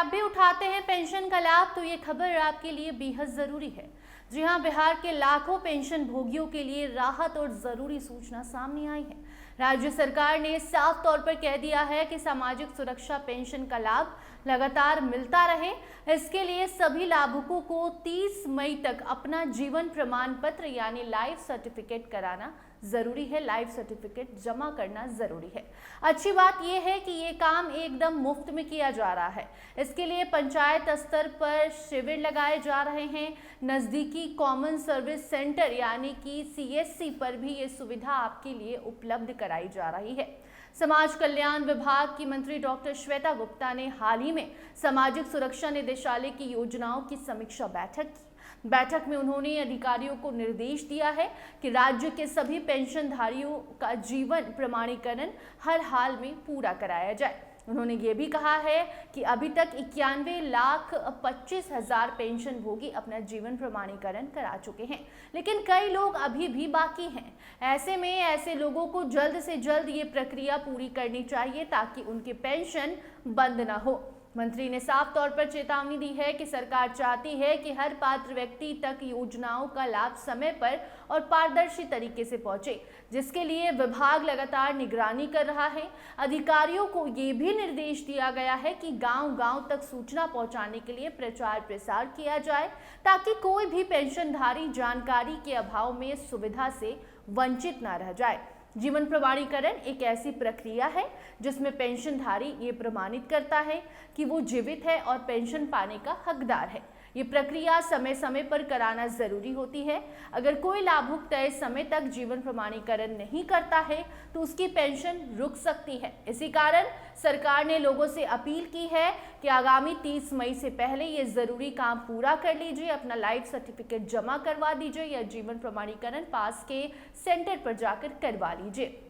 आप भी उठाते हैं पेंशन का लाभ तो ये खबर आपके लिए बेहद जरूरी है। जी हां, बिहार के लाखों पेंशन भोगियों के लिए राहत और जरूरी सूचना सामने आई है। राज्य सरकार ने साफ तौर पर कह दिया है कि सामाजिक सुरक्षा पेंशन का लाभ लगातार मिलता रहे। इसके लिए सभी लाभुकों को 30 मई तक अपना जीवन प्रमाण पत्र यानी लाइफ सर्टिफिकेट कराना जरूरी है, लाइफ सर्टिफिकेट जमा करना जरूरी है। अच्छी बात यह है कि ये काम एकदम मुफ्त में किया जा रहा है। इसके लिए पंचायत स्तर पर शिविर लगाए जा रहे हैं। नजदीकी कॉमन सर्विस सेंटर यानी कि CSC पर भी ये सुविधा आपके लिए उपलब्ध कराई जा रही है। समाज कल्याण विभाग की मंत्री डॉक्टर श्वेता गुप्ता ने हाल ही में सामाजिक सुरक्षा निदेशालय की योजनाओं की समीक्षा बैठक की। बैठक में उन्होंने अधिकारियों को निर्देश दिया है कि राज्य के सभी पेंशनधारियों का जीवन प्रमाणीकरण हर हाल में पूरा कराया जाए। उन्होंने ये भी कहा है कि अभी तक 91,25,000 पेंशन भोगी अपना जीवन प्रमाणीकरण करा चुके हैं, लेकिन कई लोग अभी भी बाकी हैं। ऐसे में ऐसे लोगों को जल्द से जल्द ये प्रक्रिया पूरी करनी चाहिए ताकि उनकी पेंशन बंद न हो। मंत्री ने साफ तौर पर चेतावनी दी है कि सरकार चाहती है कि हर पात्र व्यक्ति तक योजनाओं का लाभ समय पर और पारदर्शी तरीके से पहुंचे, जिसके लिए विभाग लगातार निगरानी कर रहा है। अधिकारियों को ये भी निर्देश दिया गया है कि गांव-गांव तक सूचना पहुंचाने के लिए प्रचार प्रसार किया जाए ताकि कोई भी पेंशनधारी जानकारी के अभाव में सुविधा से वंचित न रह जाए। जीवन प्रमाणीकरण एक ऐसी प्रक्रिया है जिसमें पेंशनधारी ये प्रमाणित करता है कि वो जीवित है और पेंशन पाने का हकदार है। ये प्रक्रिया समय समय पर कराना जरूरी होती है। अगर कोई लाभुक तय समय तक जीवन प्रमाणीकरण नहीं करता है तो उसकी पेंशन रुक सकती है। इसी कारण सरकार ने लोगों से अपील की है कि आगामी 30 मई से पहले ये जरूरी काम पूरा कर लीजिए, अपना लाइफ सर्टिफिकेट जमा करवा दीजिए या जीवन प्रमाणीकरण पास के सेंटर पर जाकर करवा लीजिए।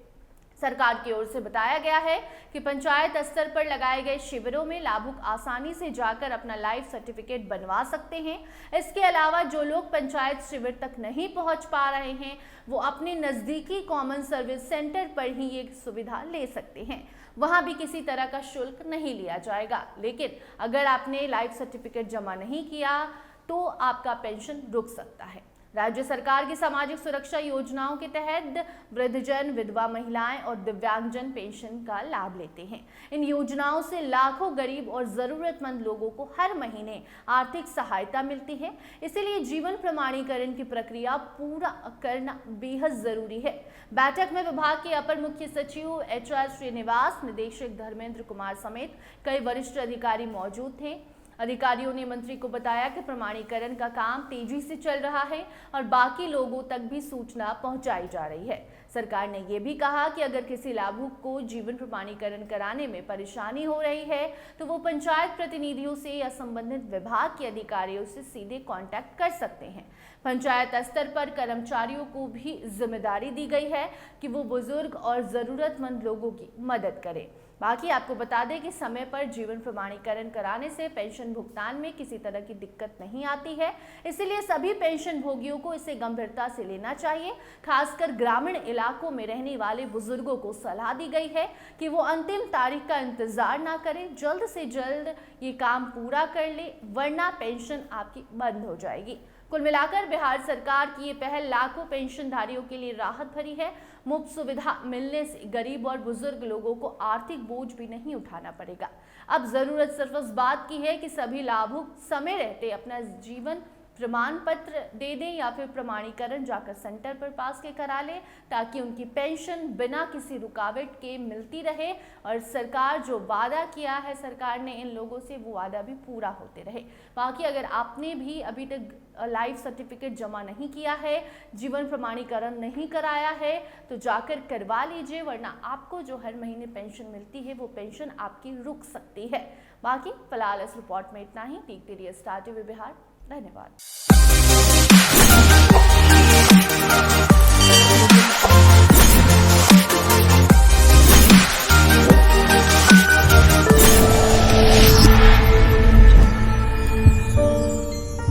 सरकार की ओर से बताया गया है कि पंचायत स्तर पर लगाए गए शिविरों में लाभुक आसानी से जाकर अपना लाइफ सर्टिफिकेट बनवा सकते हैं। इसके अलावा जो लोग पंचायत शिविर तक नहीं पहुंच पा रहे हैं वो अपने नजदीकी कॉमन सर्विस सेंटर पर ही ये सुविधा ले सकते हैं। वहां भी किसी तरह का शुल्क नहीं लिया जाएगा, लेकिन अगर आपने लाइफ सर्टिफिकेट जमा नहीं किया तो आपका पेंशन रुक सकता है। राज्य सरकार की सामाजिक सुरक्षा योजनाओं के तहत वृद्धजन, विधवा महिलाएं और दिव्यांगजन पेंशन का लाभ लेते हैं। इन योजनाओं से लाखों गरीब और जरूरतमंद लोगों को हर महीने आर्थिक सहायता मिलती है। इसीलिए जीवन प्रमाणीकरण की प्रक्रिया पूरा करना बेहद जरूरी है। बैठक में विभाग के अपर मुख्य सचिव HR श्रीनिवास, निदेशक धर्मेंद्र कुमार समेत कई वरिष्ठ अधिकारी मौजूद थे। अधिकारियों ने मंत्री को बताया कि प्रमाणीकरण का काम तेजी से चल रहा है और बाकी लोगों तक भी सूचना पहुंचाई जा रही है। सरकार ने यह भी कहा कि अगर किसी लाभुक को जीवन प्रमाणीकरण कराने में परेशानी हो रही है तो वो पंचायत प्रतिनिधियों से या संबंधित विभाग के अधिकारियों से सीधे कांटेक्ट कर सकते हैं। पंचायत स्तर पर कर्मचारियों को भी जिम्मेदारी दी गई है कि वो बुजुर्ग और जरूरतमंद लोगों की मदद करें। बाकी आपको बता दें कि समय पर जीवन प्रमाणीकरण कराने से पेंशन भुगतान में किसी तरह की दिक्कत नहीं आती है। इसलिए सभी पेंशन भोगियों को इसे गंभीरता से लेना चाहिए। खासकर ग्रामीण इलाकों में रहने वाले बुजुर्गों को सलाह दी गई है कि वो अंतिम तारीख का इंतजार ना करें, जल्द से जल्द ये काम पूरा कर ले, वरना पेंशन आपकी बंद हो जाएगी। कुल मिलाकर बिहार सरकार की ये पहल लाखों पेंशनधारियों के लिए राहत भरी है। मुफ्त सुविधा मिलने से गरीब और बुजुर्ग लोगों को आर्थिक बोझ भी नहीं उठाना पड़ेगा। अब जरूरत सिर्फ इस बात की है कि सभी लाभुक समय रहते अपना जीवन प्रमाण पत्र दे दें या फिर प्रमाणीकरण जाकर सेंटर पर पास के करा लें ताकि उनकी पेंशन बिना किसी रुकावट के मिलती रहे और सरकार जो वादा किया है सरकार ने इन लोगों से वो वादा भी पूरा होते रहे। बाकी अगर आपने भी अभी तक लाइफ सर्टिफिकेट जमा नहीं किया है, जीवन प्रमाणीकरण नहीं कराया है तो जाकर करवा लीजिए, वरना आपको जो हर महीने पेंशन मिलती है वो पेंशन आपकी रुक सकती है। बाकी फिलहाल इस रिपोर्ट में इतना ही। देखते रहिए स्टार टीवी बिहार। धन्यवाद।